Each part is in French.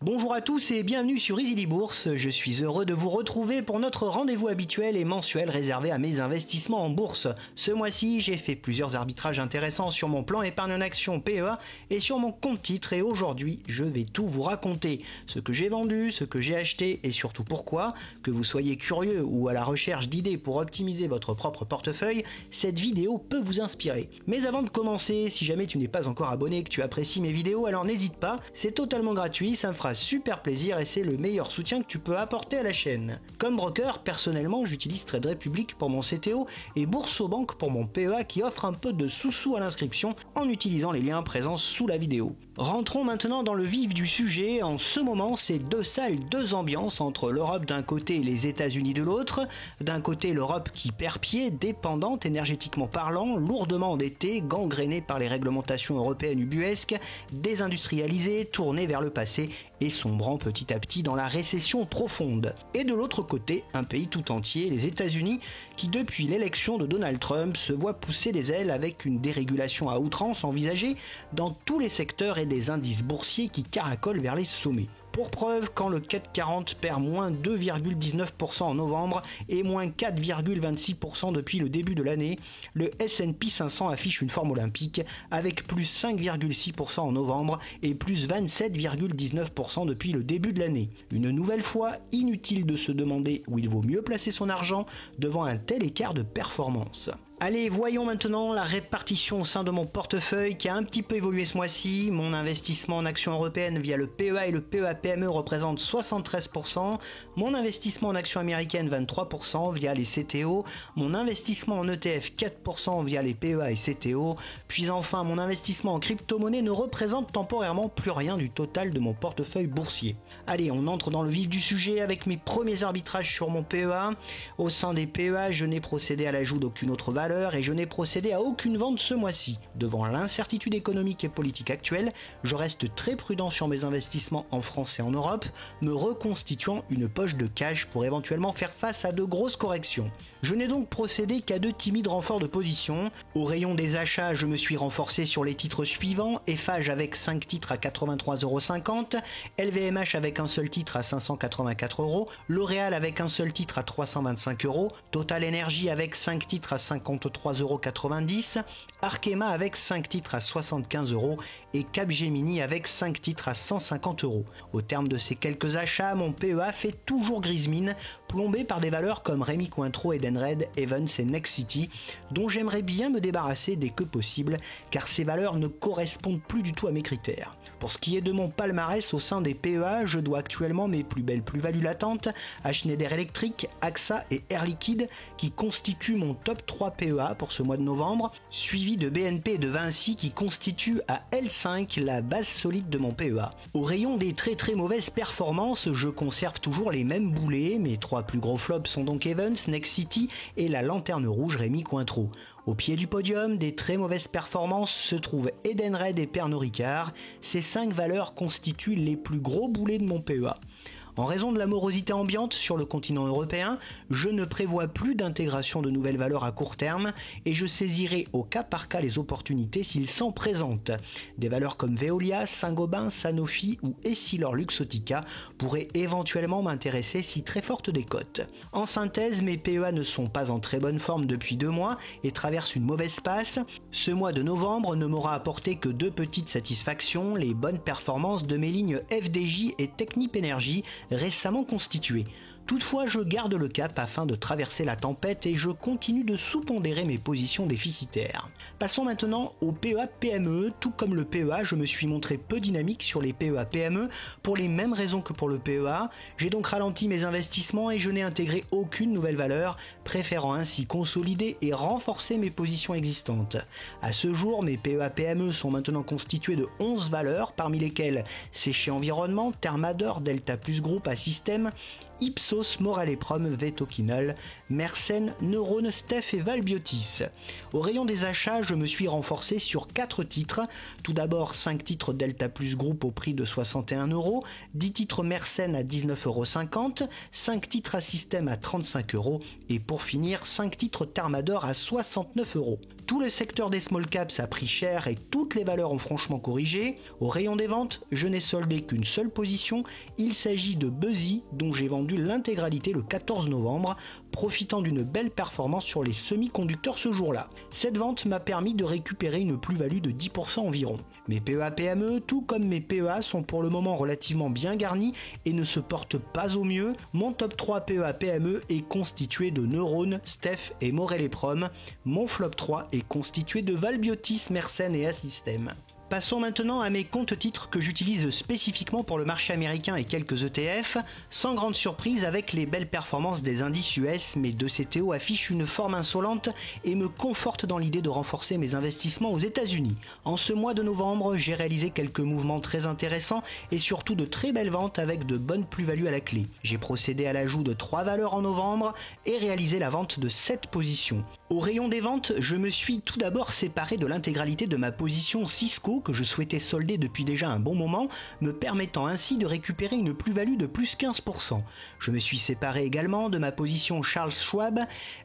Bonjour à tous et bienvenue sur Easily Bourse. Je suis heureux de vous retrouver pour notre rendez-vous habituel et mensuel réservé à mes investissements en bourse. Ce mois-ci, j'ai fait plusieurs arbitrages intéressants sur mon plan épargne en action PEA et sur mon compte titre et aujourd'hui, je vais tout vous raconter. Ce que j'ai vendu, ce que j'ai acheté et surtout pourquoi. Que vous soyez curieux ou à la recherche d'idées pour optimiser votre propre portefeuille, cette vidéo peut vous inspirer. Mais avant de commencer, si jamais tu n'es pas encore abonné et que tu apprécies mes vidéos, alors n'hésite pas, c'est totalement gratuit, ça me fera super plaisir et c'est le meilleur soutien que tu peux apporter à la chaîne. Comme broker, personnellement, j'utilise Trade Republic pour mon CTO et Boursobank pour mon PEA qui offre un peu de sous-sous à l'inscription en utilisant les liens présents sous la vidéo. Rentrons maintenant dans le vif du sujet. En ce moment, c'est deux salles, deux ambiances entre l'Europe d'un côté et les États-Unis de l'autre. D'un côté, l'Europe qui perd pied, dépendante énergétiquement parlant, lourdement endettée, gangrénée par les réglementations européennes ubuesques, désindustrialisée, tournée vers le passé et sombrant petit à petit dans la récession profonde. Et de l'autre côté, un pays tout entier, les États-Unis, qui depuis l'élection de Donald Trump se voit pousser des ailes avec une dérégulation à outrance envisagée dans tous les secteurs et des indices boursiers qui caracolent vers les sommets. Pour preuve, quand le CAC 40 perd moins 2,19% en novembre et moins 4,26% depuis le début de l'année, le S&P 500 affiche une forme olympique avec plus 5,6% en novembre et plus 27,19% depuis le début de l'année. Une nouvelle fois, inutile de se demander où il vaut mieux placer son argent devant un tel écart de performance. Allez, voyons maintenant la répartition au sein de mon portefeuille qui a un petit peu évolué ce mois-ci. Mon investissement en actions européennes via le PEA et le PEA-PME représente 73%, mon investissement en actions américaines 23% via les CTO, mon investissement en ETF 4% via les PEA et CTO, puis enfin mon investissement en crypto-monnaie ne représente temporairement plus rien du total de mon portefeuille boursier. Allez, on entre dans le vif du sujet avec mes premiers arbitrages sur mon PEA. Au sein des PEA, je n'ai procédé à l'ajout d'aucune autre valeur et je n'ai procédé à aucune vente ce mois-ci. Devant l'incertitude économique et politique actuelle, je reste très prudent sur mes investissements en France et en Europe, me reconstituant une poche de cash pour éventuellement faire face à de grosses corrections. Je n'ai donc procédé qu'à de timides renforts de position. Au rayon des achats, je me suis renforcé sur les titres suivants: Eiffage avec 5 titres à 83,50 €, LVMH avec un seul titre à 584 €, L'Oréal avec un seul titre à 325 €, Total Energy avec 5 titres à 53,90 €, Arkema avec 5 titres à 75 € et Capgemini avec 5 titres à 150 €. Au terme de ces quelques achats, mon PEA fait toujours grise mine, plombé par des valeurs comme Rémy Cointreau, Edenred, Evans et Nexity, dont j'aimerais bien me débarrasser dès que possible, car ces valeurs ne correspondent plus du tout à mes critères. Pour ce qui est de mon palmarès au sein des PEA, je dois actuellement mes plus belles plus-values latentes à Schneider Electric, AXA et Air Liquide, qui constituent mon top 3 PEA pour ce mois de novembre, suivi de BNP et de Vinci qui constituent à L5 la base solide de mon PEA. Au rayon des très mauvaises performances, je conserve toujours les mêmes boulets. Mes 3 plus gros flops sont donc Evans, Nexity et la lanterne rouge Rémy Cointreau. Au pied du podium, des très mauvaises performances se trouvent Edenred et Pernod Ricard. Ces 5 valeurs constituent les plus gros boulets de mon PEA. En raison de la morosité ambiante sur le continent européen, je ne prévois plus d'intégration de nouvelles valeurs à court terme et je saisirai au cas par cas les opportunités s'ils s'en présentent. Des valeurs comme Veolia, Saint-Gobain, Sanofi ou Essilor-Luxottica pourraient éventuellement m'intéresser si très fortes des cotes. En synthèse, mes PEA ne sont pas en très bonne forme depuis 2 mois et traversent une mauvaise passe. Ce mois de novembre ne m'aura apporté que 2 petites satisfactions: les bonnes performances de mes lignes FDJ et Technip Energy récemment constituées. Toutefois, je garde le cap afin de traverser la tempête et je continue de sous-pondérer mes positions déficitaires. Passons maintenant au PEA-PME. Tout comme le PEA, je me suis montré peu dynamique sur les PEA-PME pour les mêmes raisons que pour le PEA. J'ai donc ralenti mes investissements et je n'ai intégré aucune nouvelle valeur, préférant ainsi consolider et renforcer mes positions existantes. À ce jour, mes PEA-PME sont maintenant constitués de 11 valeurs, parmi lesquelles Séché Environnement, Thermador, Delta Plus Group, Assystem, Ipsos, Morale-Prom, Vetoquinol, Mersenne, Neurone, Steph et Valbiotis. Au rayon des achats, je me suis renforcé sur 4 titres. Tout d'abord 5 titres Delta Plus Group au prix de 61 €, 10 titres Mersenne à 19,50 €, 5 titres Assystem à 35 € et pour finir 5 titres Thermador à 69 €. Tout le secteur des small caps a pris cher et toutes les valeurs ont franchement corrigé. Au rayon des ventes, je n'ai soldé qu'une seule position. Il s'agit de Buzzy, dont j'ai vendu l'intégralité le 14 novembre, profitant d'une belle performance sur les semi-conducteurs ce jour-là. Cette vente m'a permis de récupérer une plus-value de 10% environ. Mes PEA-PME, tout comme mes PEA, sont pour le moment relativement bien garnis et ne se portent pas au mieux. Mon top 3 PEA-PME est constitué de Neurone, Steph et Morale-Prom. Mon flop 3 est constitué de Valbiotis, Mersenne et Assystem. Passons maintenant à mes comptes titres que j'utilise spécifiquement pour le marché américain et quelques ETF. Sans grande surprise, avec les belles performances des indices US, mes 2 CTO affichent une forme insolente et me confortent dans l'idée de renforcer mes investissements aux États-Unis. En ce mois de novembre, j'ai réalisé quelques mouvements très intéressants et surtout de très belles ventes avec de bonnes plus-values à la clé. J'ai procédé à l'ajout de 3 valeurs en novembre et réalisé la vente de 7 positions. Au rayon des ventes, je me suis tout d'abord séparé de l'intégralité de ma position Cisco que je souhaitais solder depuis déjà un bon moment, me permettant ainsi de récupérer une plus-value de plus 15%. Je me suis séparé également de ma position Charles Schwab,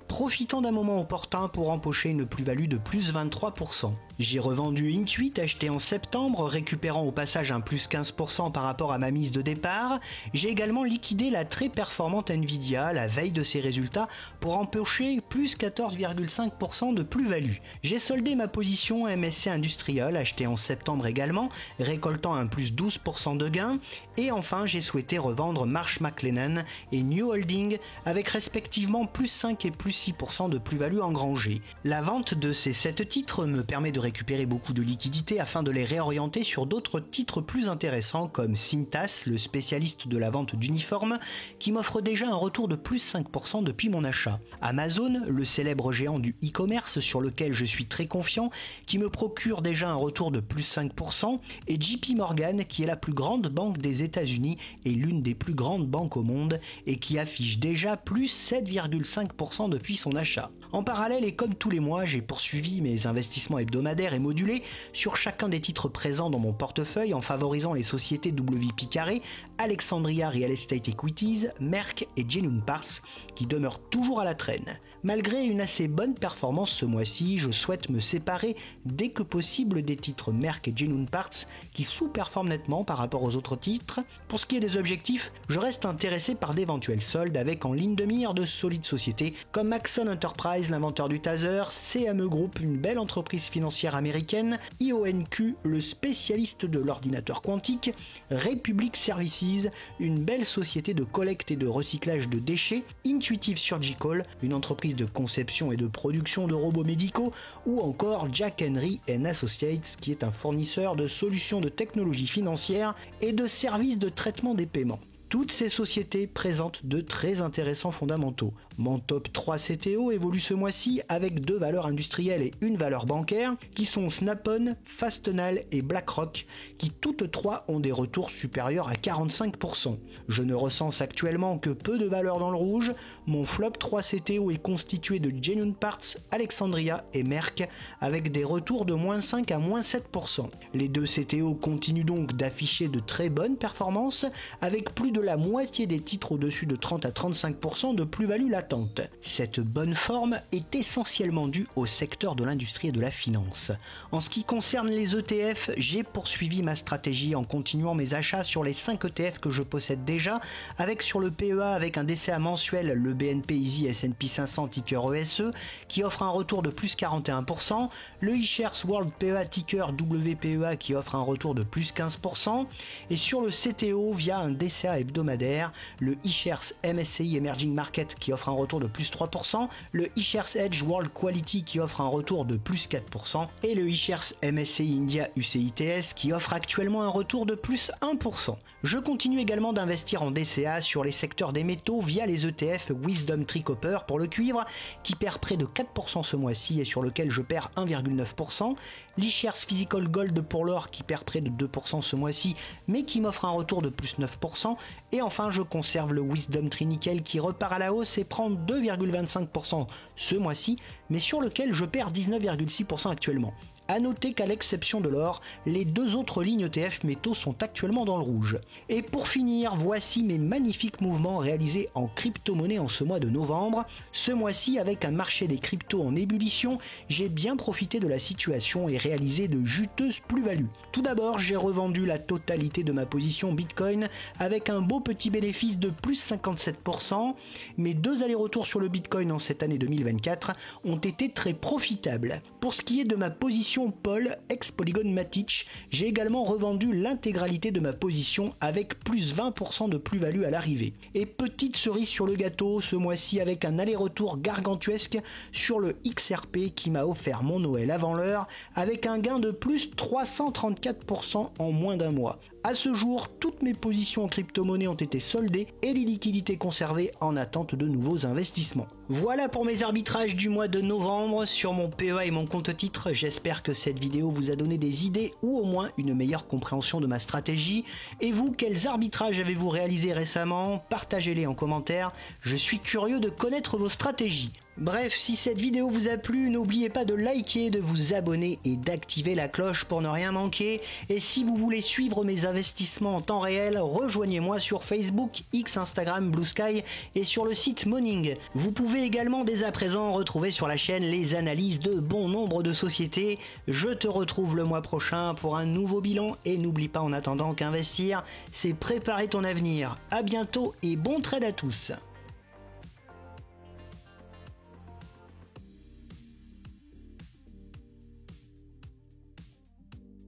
profitant d'un moment opportun pour empocher une plus-value de plus 23%. J'ai revendu Intuit acheté en septembre, récupérant au passage un plus 15% par rapport à ma mise de départ. J'ai également liquidé la très performante Nvidia la veille de ses résultats pour empocher plus 14,5% de plus-value. J'ai soldé ma position MSC Industrial achetée en septembre également, récoltant un plus 12% de gain. Et enfin, j'ai souhaité revendre Marsh McLennan et New Holding avec respectivement plus 5 et plus 6% de plus-value engrangée. La vente de ces 7 titres me permet de récupérer beaucoup de liquidités afin de les réorienter sur d'autres titres plus intéressants comme Cintas, le spécialiste de la vente d'uniformes, qui m'offre déjà un retour de plus 5% depuis mon achat. Amazon, le célèbre géant du e-commerce sur lequel je suis très confiant, qui me procure déjà un retour de plus 5%, et JP Morgan, qui est la plus grande banque des États-Unis et l'une des plus grandes banques au monde, et qui affiche déjà plus 7,5% depuis son achat. En parallèle et comme tous les mois, j'ai poursuivi mes investissements hebdomadaires et modulés sur chacun des titres présents dans mon portefeuille en favorisant les sociétés WP Carré, Alexandria Real Estate Equities, Merck et Genuine Parts qui demeurent toujours à la traîne. Malgré une assez bonne performance ce mois-ci, je souhaite me séparer dès que possible des titres Merck et Genuine Parts qui sous-performent nettement par rapport aux autres titres. Pour ce qui est des objectifs, je reste intéressé par d'éventuels soldes avec en ligne de mire de solides sociétés comme Maxon Enterprise, l'inventeur du taser, CME Group, une belle entreprise financière américaine, IONQ, le spécialiste de l'ordinateur quantique, Republic Services, une belle société de collecte et de recyclage de déchets, Intuitive Surgical, une entreprise de conception et de production de robots médicaux, ou encore Jack Henry & Associates, qui est un fournisseur de solutions de technologie financière et de services de traitement des paiements. Toutes ces sociétés présentent de très intéressants fondamentaux. Mon top 3 CTO évolue ce mois-ci avec 2 valeurs industrielles et une valeur bancaire qui sont Snap-on, Fastenal et BlackRock qui toutes 3 ont des retours supérieurs à 45%. Je ne recense actuellement que peu de valeurs dans le rouge. Mon flop 3 CTO est constitué de Genuine Parts, Alexandria et Merck avec des retours de moins 5 à moins 7%. Les 2 CTO continuent donc d'afficher de très bonnes performances avec plus de la moitié des titres au-dessus de 30 à 35% de plus-value latente. Cette bonne forme est essentiellement due au secteur de l'industrie et de la finance. En ce qui concerne les ETF, j'ai poursuivi ma stratégie en continuant mes achats sur les 5 ETF que je possède déjà, avec sur le PEA avec un DCA mensuel le BNP Easy S&P 500 ticker ESE qui offre un retour de plus 41%, le iShares World PEA ticker WPEA qui offre un retour de plus 15%, et sur le CTO via un DCA hebdomadaire, le iShares MSCI Emerging Market qui offre un retour de plus 3%, le iShares Edge World Quality qui offre un retour de plus 4% et le iShares MSCI India UCITS qui offre actuellement un retour de plus 1%. Je continue également d'investir en DCA sur les secteurs des métaux via les ETF Wisdom Tree Copper pour le cuivre qui perd près de 4% ce mois-ci et sur lequel je perds 1,9%, l'iShares Physical Gold pour l'or qui perd près de 2% ce mois-ci mais qui m'offre un retour de plus 9%, Et enfin, je conserve le Wisdom Tree Nickel qui repart à la hausse et prend 2,25% ce mois-ci, mais sur lequel je perds 19,6% actuellement. A noter qu'à l'exception de l'or, les deux autres lignes ETF métaux sont actuellement dans le rouge. Et pour finir, voici mes magnifiques mouvements réalisés en crypto-monnaie en ce mois de novembre. Ce mois-ci, avec un marché des cryptos en ébullition, j'ai bien profité de la situation et réalisé de juteuses plus-values. Tout d'abord, j'ai revendu la totalité de ma position Bitcoin avec un beau petit bénéfice de plus 57%. Mes deux allers-retours sur le Bitcoin en cette année 2024 ont été très profitables. Pour ce qui est de ma position Paul, ex-Polygon Matic, j'ai également revendu l'intégralité de ma position avec plus 20% de plus-value à l'arrivée. Et petite cerise sur le gâteau, ce mois-ci avec un aller-retour gargantuesque sur le XRP qui m'a offert mon Noël avant l'heure avec un gain de plus 334% en moins d'un mois. À ce jour, toutes mes positions en crypto-monnaie ont été soldées et les liquidités conservées en attente de nouveaux investissements. Voilà pour mes arbitrages du mois de novembre sur mon PEA et mon compte titre. J'espère que cette vidéo vous a donné des idées ou au moins une meilleure compréhension de ma stratégie. Et vous, quels arbitrages avez-vous réalisés récemment? Partagez-les en commentaire. Je suis curieux de connaître vos stratégies. Bref, si cette vidéo vous a plu, n'oubliez pas de liker, de vous abonner et d'activer la cloche pour ne rien manquer. Et si vous voulez suivre mes investissements en temps réel, rejoignez-moi sur Facebook, X, Instagram, Blue Sky et sur le site Moning. Vous pouvez également dès à présent retrouver sur la chaîne les analyses de bon nombre de sociétés. Je te retrouve le mois prochain pour un nouveau bilan et n'oublie pas en attendant qu'investir, c'est préparer ton avenir. À bientôt et bon trade à tous.